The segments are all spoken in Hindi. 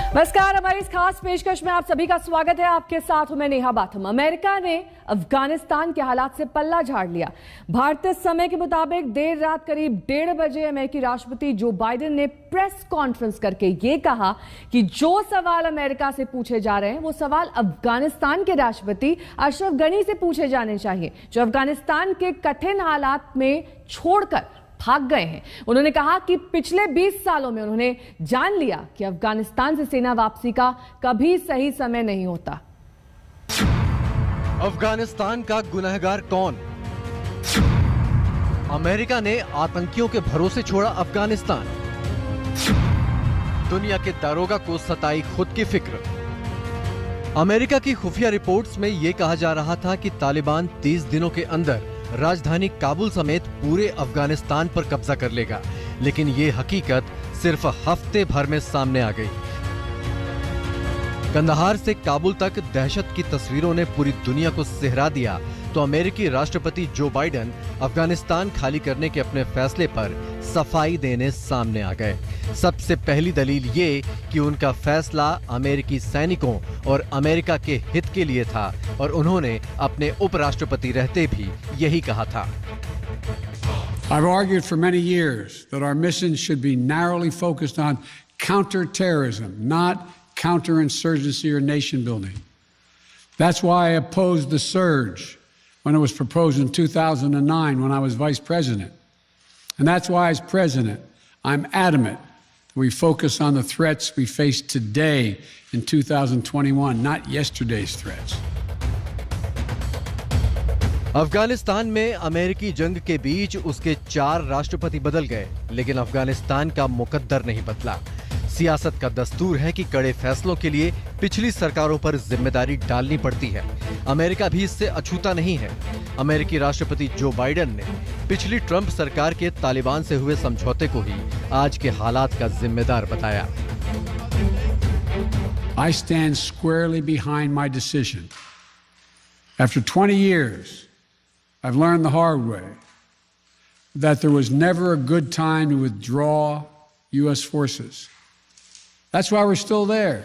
नमस्कार, हमारी इस खास पेशकश में आप सभी का स्वागत है। आपके साथ हूं मैं नेहा बाथम। अमेरिका ने अफगानिस्तान के हालात से पल्ला झाड़ लिया। भारतीय समय के मुताबिक देर रात करीब 1:30 बजे अमेरिकी राष्ट्रपति जो बाइडेन ने प्रेस कॉन्फ्रेंस करके ये कहा कि जो सवाल अमेरिका से पूछे जा रहे हैं वो सवाल अफगानिस्तान के राष्ट्रपति अशरफ गनी से पूछे जाने चाहिए, जो अफगानिस्तान के कठिन हालात में छोड़कर भाग गए हैं। उन्होंने कहा कि पिछले 20 सालों में उन्होंने जान लिया कि अफगानिस्तान से सेना वापसी का कभी सही समय नहीं होता। अफगानिस्तान का गुनहगार कौन? अमेरिका ने आतंकियों के भरोसे छोड़ा अफगानिस्तान। दुनिया के दारोगा को सताई खुद की फिक्र। अमेरिका की खुफिया रिपोर्ट्स में यह कहा जा रहा था कि तालिबान 30 दिनों के अंदर राजधानी काबुल समेत पूरे अफगानिस्तान पर कब्जा कर लेगा, लेकिन ये हकीकत सिर्फ हफ्ते भर में सामने आ गई। कंदहार से काबुल तक दहशत की तस्वीरों ने पूरी दुनिया को सिहरा दिया, तो अमेरिकी राष्ट्रपति जो बाइडेन अफगानिस्तान खाली करने के अपने फैसले पर सफाई देने सामने आ गए। सबसे पहली दलील ये कि उनका फैसला अमेरिकी सैनिकों और अमेरिका के हित के लिए था, और उन्होंने अपने उपराष्ट्रपति रहते भी यही कहा था। I've argued for many years that our mission should be narrowly focused on counterterrorism, not counterinsurgency or nation building. That's why I opposed the surge when it was proposed in 2009 when I was vice president. And that's why as president, I'm adamant that we focus on the threats we face today in 2021, not yesterday's threats. Afghanistan में अमेरिकी जंग के बीच उसके 4 राष्ट्रपति बदल गए, लेकिन अफगानिस्तान का मुकद्दर नहीं बदला। सियासत का दस्तूर है कि कड़े फैसलों के लिए पिछली सरकारों पर जिम्मेदारी डालनी पड़ती है। अमेरिका भी इससे अछूता नहीं है। अमेरिकी राष्ट्रपति जो बाइडेन ने पिछली ट्रंप सरकार के तालिबान से हुए समझौते को ही आज के हालात का जिम्मेदार बताया। I stand squarely behind my decision. After 20 years, I've learned the hard way that there was never a good time to withdraw U.S. forces. That's why we're still there.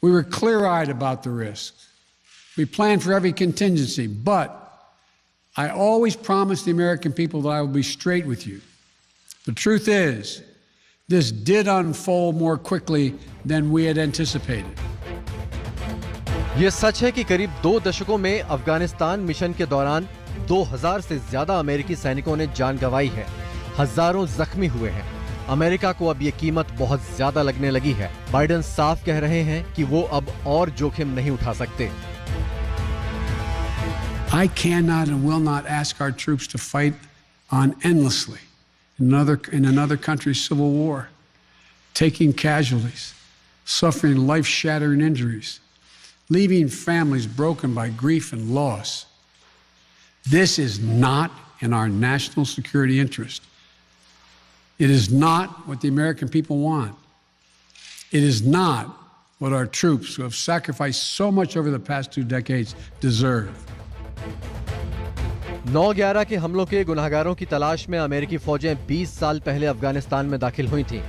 We were clear-eyed about the risks. We planned for every contingency, but I always promised the American people that I will be straight with you. The truth is, this did unfold more quickly than we had anticipated. ये सच है कि करीब 2 दशकों में अफगानिस्तान मिशन के दौरान 2000 से ज्यादा अमेरिकी सैनिकों ने जान गंवाई है, हजारों जख्मी हुए हैं। अमेरिका को अब ये कीमत बहुत ज्यादा लगने लगी है। बाइडेन साफ कह रहे हैं कि वो अब और जोखिम नहीं उठा सकते। I cannot and will not ask our troops to fight on endlessly in another country's civil war, taking casualties, suffering life-shattering injuries, leaving families broken by grief and loss. This is not in our national security interest. It is not what the American people want. It is not what our troops, who have sacrificed so much over the past 2 decades, deserve. 9/11 के हमलों के गुनहगारों की तलाश में अमेरिकी फौजें 20 साल पहले अफगानिस्तान में दाखिल हुई थीं।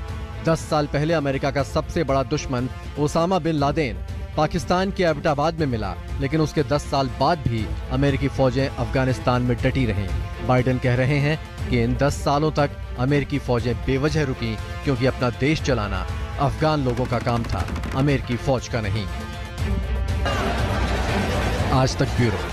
10 साल पहले अमेरिका का सबसे बड़ा दुश्मन ओसामा बिन लादेन पाकिस्तान के एबटाबाद में मिला, लेकिन उसके 10 साल बाद भी अमेरिकी फौजें अफगानिस्तान में डटी रहीं। बाइडेन कह रहे हैं कि इन 10 सालों तक अमेरिकी फौजें बेवजह रुकी, क्योंकि अपना देश चलाना अफगान लोगों का काम था, अमेरिकी फौज का नहीं। आज तक ब्यूरो।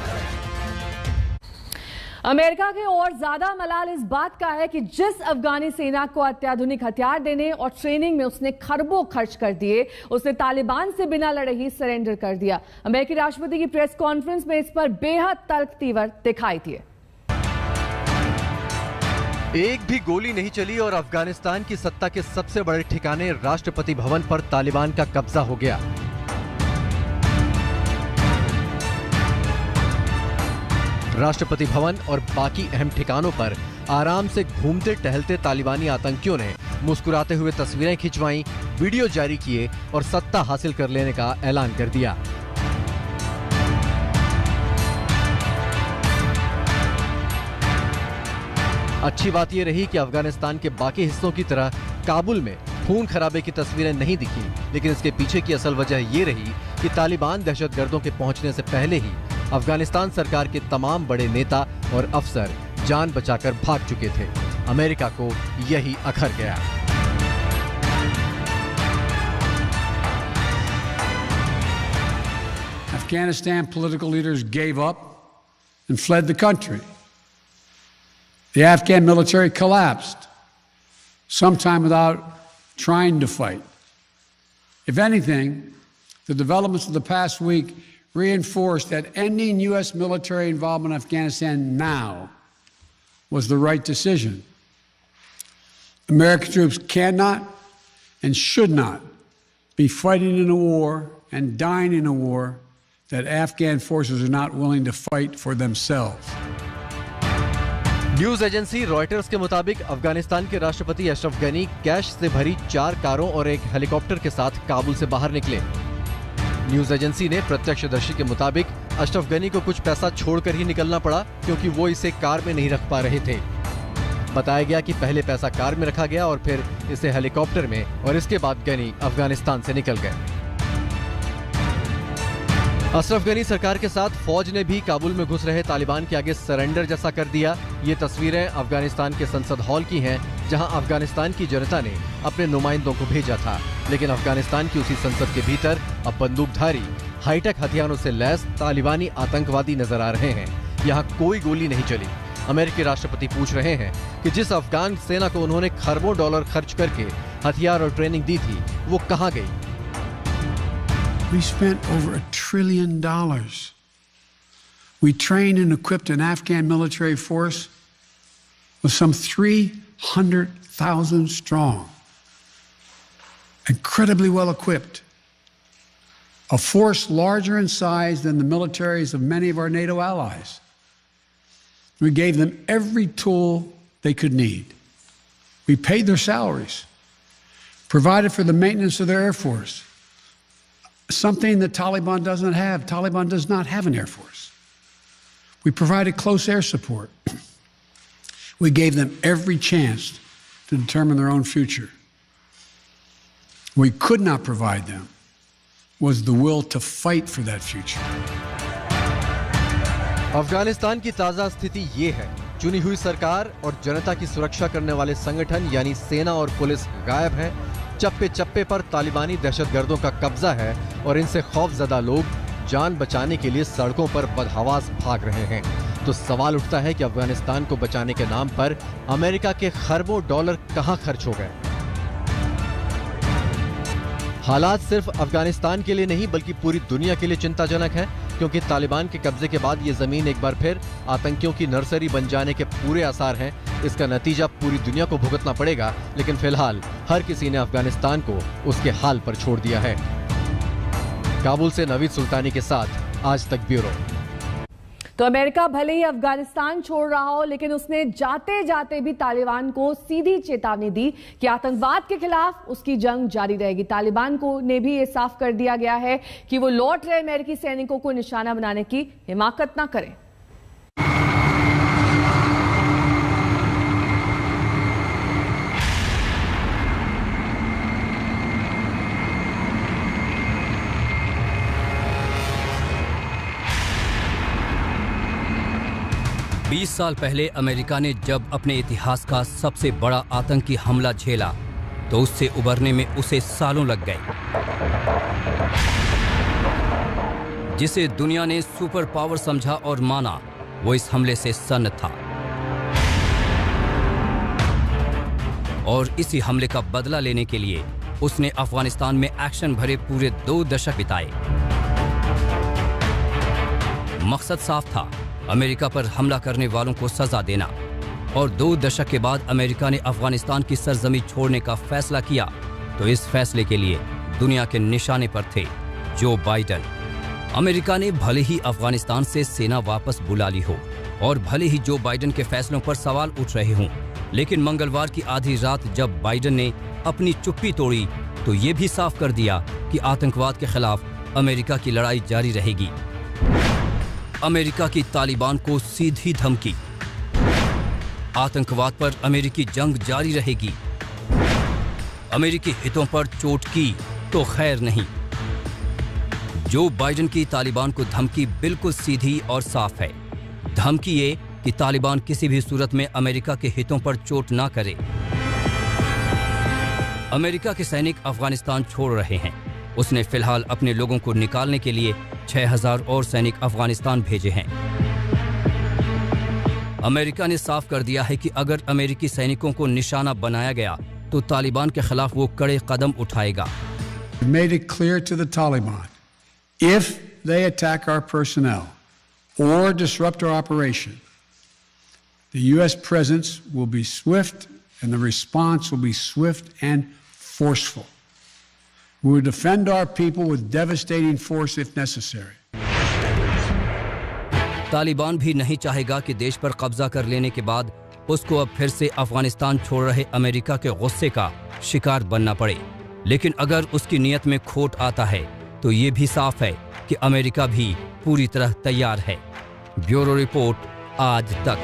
अमेरिका के और ज्यादा मलाल इस बात का है कि जिस अफगानी सेना को अत्याधुनिक हथियार देने और ट्रेनिंग में उसने खरबों खर्च कर दिए, उसने तालिबान से बिना लड़े ही सरेंडर कर दिया। अमेरिकी राष्ट्रपति की प्रेस कॉन्फ्रेंस में इस पर बेहद तर्क तीव्र दिखाई दिए। एक भी गोली नहीं चली और अफगानिस्तान की सत्ता के सबसे बड़े ठिकाने राष्ट्रपति भवन पर तालिबान का कब्जा हो गया। राष्ट्रपति भवन और बाकी अहम ठिकानों पर आराम से घूमते टहलते तालिबानी आतंकियों ने मुस्कुराते हुए तस्वीरें खिंचवाईं, वीडियो जारी किए और सत्ता हासिल कर लेने का ऐलान कर दिया। अच्छी बात यह रही कि अफगानिस्तान के बाकी हिस्सों की तरह काबुल में खून खराबे की तस्वीरें नहीं दिखी, लेकिन इसके पीछे की असल वजह ये रही कि तालिबान दहशतगर्दों के पहुंचने से पहले ही अफगानिस्तान सरकार के तमाम बड़े नेता और अफसर जान बचाकर भाग चुके थे। अमेरिका को यही अखर गया। Afghanistan political leaders gave up and fled the country. The Afghan military collapsed, sometime without trying to fight. If anything, the developments of the past week reinforced that ending U.S. military involvement in Afghanistan now was the right decision. American troops cannot and should not be fighting in a war and dying in a war that Afghan forces are not willing to fight for themselves. News agency Reuters के मुताबिक अफगानिस्तान के राष्ट्रपति अशरफ गनी कैश से भरी 4 कारों और एक हेलीकॉप्टर के साथ काबुल से बाहर निकले। न्यूज एजेंसी ने प्रत्यक्षदर्शी के मुताबिक अशरफ गनी को कुछ पैसा छोड़कर ही निकलना पड़ा, क्योंकि वो इसे कार में नहीं रख पा रहे थे। बताया गया कि पहले पैसा कार में रखा गया और फिर इसे हेलीकॉप्टर में, और इसके बाद गनी अफगानिस्तान से निकल गए। अशरफ गनी सरकार के साथ फौज ने भी काबुल में घुस रहे तालिबान के आगे सरेंडर जैसा कर दिया। ये तस्वीरें अफगानिस्तान के संसद हॉल की हैं, जहां अफगानिस्तान की जनता ने अपने नुमाइंदों को भेजा था। लेकिन अफगानिस्तान की उसी संसद के भीतर अब बंदूकधारी हाईटेक हथियारों से लैस तालिबानी आतंकवादी नजर आ रहे हैं। यहाँ कोई गोली नहीं चली। अमेरिकी राष्ट्रपति पूछ रहे हैं कि जिस अफगान सेना को उन्होंने खरबों डॉलर खर्च करके हथियार और ट्रेनिंग दी थी, वो कहाँ गई? We spent over $1 trillion. We trained and equipped an Afghan military force with some 300,000 strong, incredibly well equipped, a force larger in size than the militaries of many of our NATO allies. We gave them every tool they could need. We paid their salaries, provided for the maintenance of their Air Force. Something that Taliban doesn't have. Taliban does not have an Air Force. We provided close air support. We gave them every chance to determine their own future. What we could not provide them was the will to fight for that future. Afghanistan की ताजा स्थिति ये है। चुनी हुई सरकार और जनता की सुरक्षा करने वाले संगठन यानी सेना और पुलिस गायब है। चप्पे चप्पे पर तालिबानी दहशतगर्दों का कब्जा है और इनसे खौफजदा लोग जान बचाने के लिए सड़कों पर बदहवास भाग रहे हैं। तो सवाल उठता है कि अफगानिस्तान को बचाने के नाम पर अमेरिका के खरबों डॉलर कहां खर्च हो गए? हालात सिर्फ अफगानिस्तान के लिए नहीं बल्कि पूरी दुनिया के लिए चिंताजनक है, क्योंकि तालिबान के कब्जे के बाद ये जमीन एक बार फिर आतंकियों की नर्सरी बन जाने के पूरे आसार हैं। इसका नतीजा पूरी दुनिया को भुगतना पड़ेगा, लेकिन फिलहाल हर किसी ने अफगानिस्तान को उसके हाल पर छोड़ दिया है। काबुल से नवीद सुल्तानी के साथ आज तक ब्यूरो। तो अमेरिका भले ही अफगानिस्तान छोड़ रहा हो, लेकिन उसने जाते जाते भी तालिबान को सीधी चेतावनी दी कि आतंकवाद के खिलाफ उसकी जंग जारी रहेगी। तालिबान को ने भी ये साफ कर दिया गया है कि वो लौट रहे अमेरिकी सैनिकों को निशाना बनाने की हिमाकत ना करें। 20 साल पहले अमेरिका ने जब अपने इतिहास का सबसे बड़ा आतंकी हमला झेला तो उससे उबरने में उसे सालों लग गए। जिसे दुनिया ने सुपर पावर समझा और माना, वो इस हमले से सन्न था और इसी हमले का बदला लेने के लिए उसने अफगानिस्तान में एक्शन भरे पूरे 2 दशक बिताए। मकसद साफ था, अमेरिका पर हमला करने वालों को सजा देना। और 2 दशक के बाद अमेरिका ने अफगानिस्तान की सरजमी छोड़ने का फैसला किया तो इस फैसले के लिए दुनिया के निशाने पर थे जो बाइडेन। अमेरिका ने भले ही अफगानिस्तान से सेना वापस बुला ली हो और भले ही जो बाइडेन के फैसलों पर सवाल उठ रहे हों, लेकिन मंगलवार की आधी रात जब बाइडेन ने अपनी चुप्पी तोड़ी तो ये भी साफ कर दिया कि आतंकवाद के खिलाफ अमेरिका की लड़ाई जारी रहेगी। अमेरिका की तालिबान को सीधी धमकी, आतंकवाद पर अमेरिकी जंग जारी रहेगी। अमेरिकी हितों पर चोट की तो खैर नहीं। जो बाइडेन की तालिबान को धमकी बिल्कुल सीधी और साफ है। धमकी ये कि तालिबान किसी भी सूरत में अमेरिका के हितों पर चोट ना करे। अमेरिका के सैनिक अफगानिस्तान छोड़ रहे हैं। उसने फिलहाल अपने लोगों को निकालने के लिए 6000 और सैनिक अफगानिस्तान भेजे हैं। अमेरिका ने साफ कर दिया है कि अगर अमेरिकी सैनिकों को निशाना बनाया गया तो तालिबान के खिलाफ वो कड़े कदम उठाएगा। We made it clear to the Taliban, if they attack our personnel or disrupt our operation, the U.S. presence will be swift and the response will be swift and forceful. We will defend our people with devastating force if necessary. Taliban भी नहीं चाहेगा कि देश पर कब्जा कर लेने के बाद उसको अब फिर से अफगानिस्तान छोड़ रहे अमेरिका के गुस्से का शिकार बनना पड़े। लेकिन अगर उसकी नीयत में खोट आता है तो ये भी साफ है कि अमेरिका भी पूरी तरह तैयार है। ब्यूरो रिपोर्ट, आज तक।